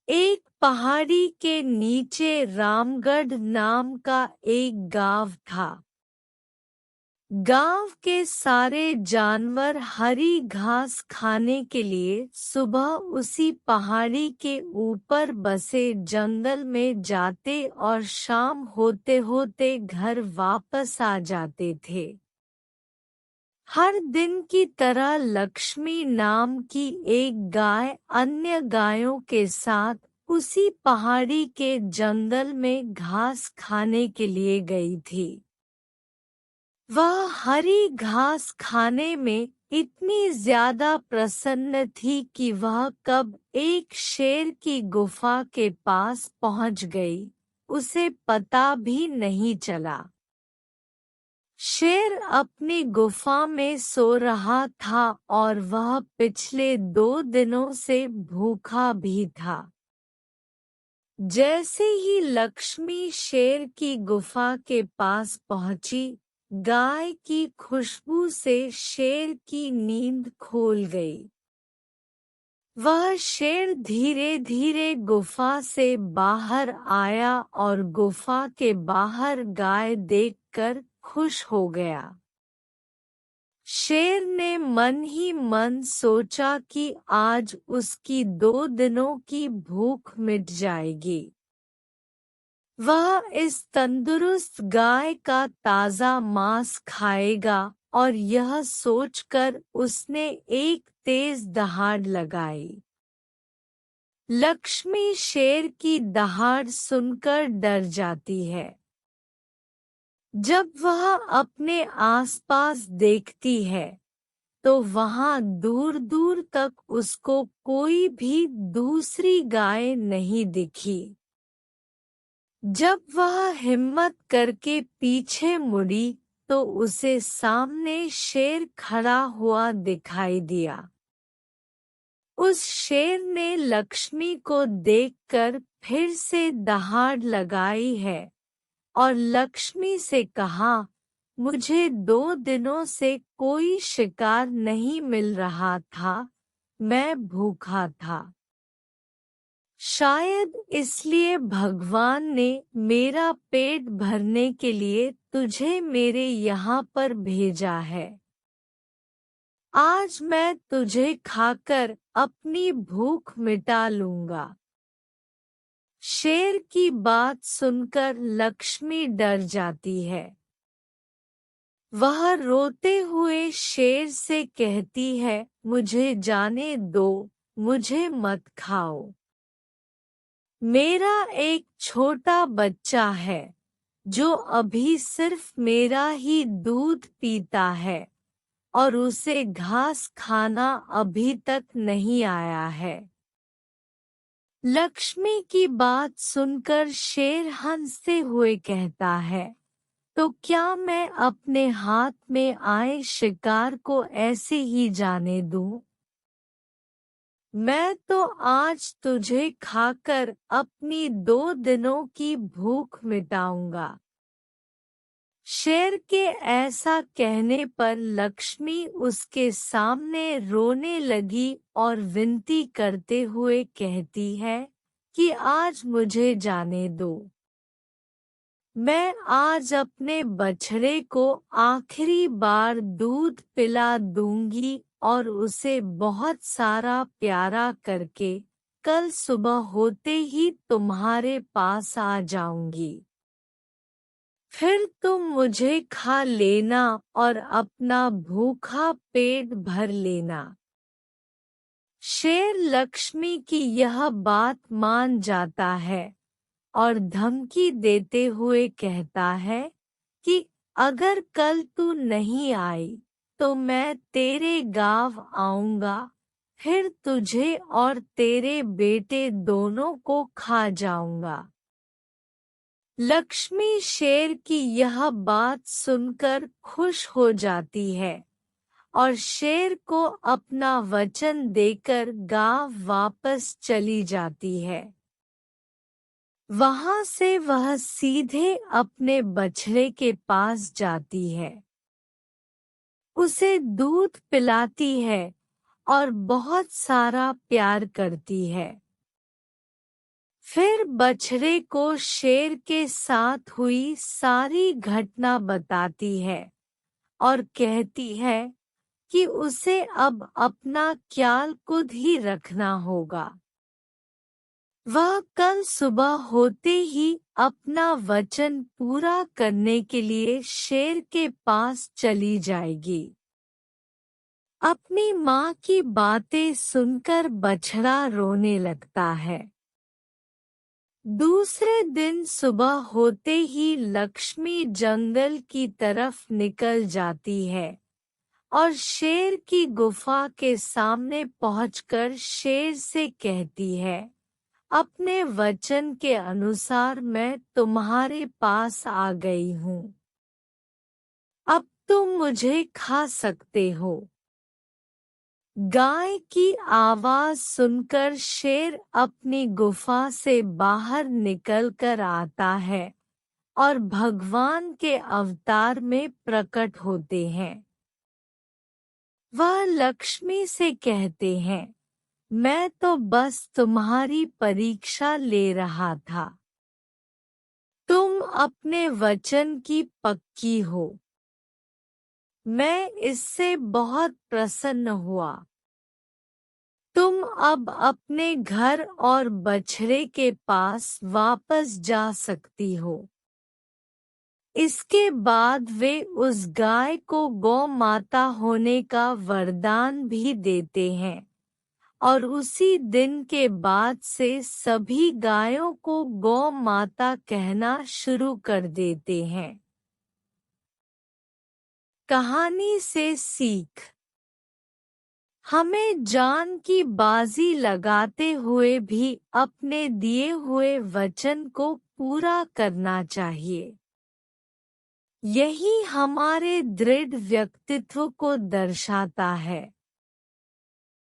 एक पहाड़ी के नीचे रामगढ़ नाम का एक गांव था। गांव के सारे जानवर हरी घास खाने के लिए सुबह उसी पहाड़ी के ऊपर बसे जंगल में जाते और शाम होते होते घर वापस आ जाते थे। हर दिन की तरह लक्ष्मी नाम की एक गाय अन्य गायों के साथ उसी पहाड़ी के जंगल में घास खाने के लिए गई थी। वह हरी घास खाने में इतनी ज्यादा प्रसन्न थी कि वह कब एक शेर की गुफा के पास पहुंच गई, उसे पता भी नहीं चला। शेर अपनी गुफा में सो रहा था और वह पिछले 2 दिनों से भूखा भी था। जैसे ही लक्ष्मी शेर की गुफा के पास पहुंची, गाय की खुशबू से शेर की नींद खुल गई। वह शेर धीरे धीरे गुफा से बाहर आया और गुफा के बाहर गाय देखकर खुश हो गया। शेर ने मन ही मन सोचा कि आज उसकी 2 दिनों की भूख मिट जाएगी। वह इस तंदुरुस्त गाय का ताजा मांस खाएगा और यह सोचकर उसने एक तेज दहाड़ लगाई। लक्ष्मी शेर की दहाड़ सुनकर डर जाती है। जब वह अपने आसपास देखती है तो वहां दूर दूर तक उसको कोई भी दूसरी गाय नहीं दिखी। जब वह हिम्मत करके पीछे मुड़ी तो उसे सामने शेर खड़ा हुआ दिखाई दिया। उस शेर ने लक्ष्मी को देखकर फिर से दहाड़ लगाई है और लक्ष्मी से कहा, मुझे 2 दिनों से कोई शिकार नहीं मिल रहा था, मैं भूखा था। शायद इसलिए भगवान ने मेरा पेट भरने के लिए तुझे मेरे यहाँ पर भेजा है। आज मैं तुझे खाकर अपनी भूख मिटा लूंगा। शेर की बात सुनकर लक्ष्मी डर जाती है। वह रोते हुए शेर से कहती है, मुझे जाने दो, मुझे मत खाओ। मेरा एक छोटा बच्चा है जो अभी सिर्फ मेरा ही दूध पीता है और उसे घास खाना अभी तक नहीं आया है। लक्ष्मी की बात सुनकर शेर हंसते हुए कहता है, तो क्या मैं अपने हाथ में आए शिकार को ऐसे ही जाने दूं? मैं तो आज तुझे खाकर अपनी 2 दिनों की भूख मिटाऊंगा। शेर के ऐसा कहने पर लक्ष्मी उसके सामने रोने लगी और विनती करते हुए कहती है कि आज मुझे जाने दो। मैं आज अपने बछड़े को आखिरी बार दूध पिला दूंगी और उसे बहुत सारा प्यारा करके कल सुबह होते ही तुम्हारे पास आ जाऊंगी। फिर तुम मुझे खा लेना और अपना भूखा पेट भर लेना। शेर लक्ष्मी की यह बात मान जाता है और धमकी देते हुए कहता है कि अगर कल तू नहीं आई तो मैं तेरे गांव आऊंगा, फिर तुझे और तेरे बेटे दोनों को खा जाऊंगा। लक्ष्मी शेर की यह बात सुनकर खुश हो जाती है और शेर को अपना वचन देकर गांव वापस चली जाती है। वहां से वह सीधे अपने बछड़े के पास जाती है, उसे दूध पिलाती है और बहुत सारा प्यार करती है। फिर बछड़े को शेर के साथ हुई सारी घटना बताती है और कहती है कि उसे अब अपना ख्याल खुद ही रखना होगा। वह कल सुबह होते ही अपना वचन पूरा करने के लिए शेर के पास चली जाएगी। अपनी माँ की बातें सुनकर बछड़ा रोने लगता है। दूसरे दिन सुबह होते ही लक्ष्मी जंगल की तरफ निकल जाती है और शेर की गुफा के सामने पहुंचकर शेर से कहती है, अपने वचन के अनुसार मैं तुम्हारे पास आ गई हूँ। अब तुम मुझे खा सकते हो। गाय की आवाज सुनकर शेर अपनी गुफा से बाहर निकलकर आता है और भगवान के अवतार में प्रकट होते हैं। वह लक्ष्मी से कहते हैं, मैं तो बस तुम्हारी परीक्षा ले रहा था। तुम अपने वचन की पक्की हो। मैं इससे बहुत प्रसन्न हुआ। तुम अब अपने घर और बछड़े के पास वापस जा सकती हो। इसके बाद वे उस गाय को गौ माता होने का वरदान भी देते हैं और उसी दिन के बाद से सभी गायों को गौ माता कहना शुरू कर देते हैं। कहानी से सीख। हमें जान की बाजी लगाते हुए भी अपने दिए हुए वचन को पूरा करना चाहिए। यही हमारे दृढ़ व्यक्तित्व को दर्शाता है।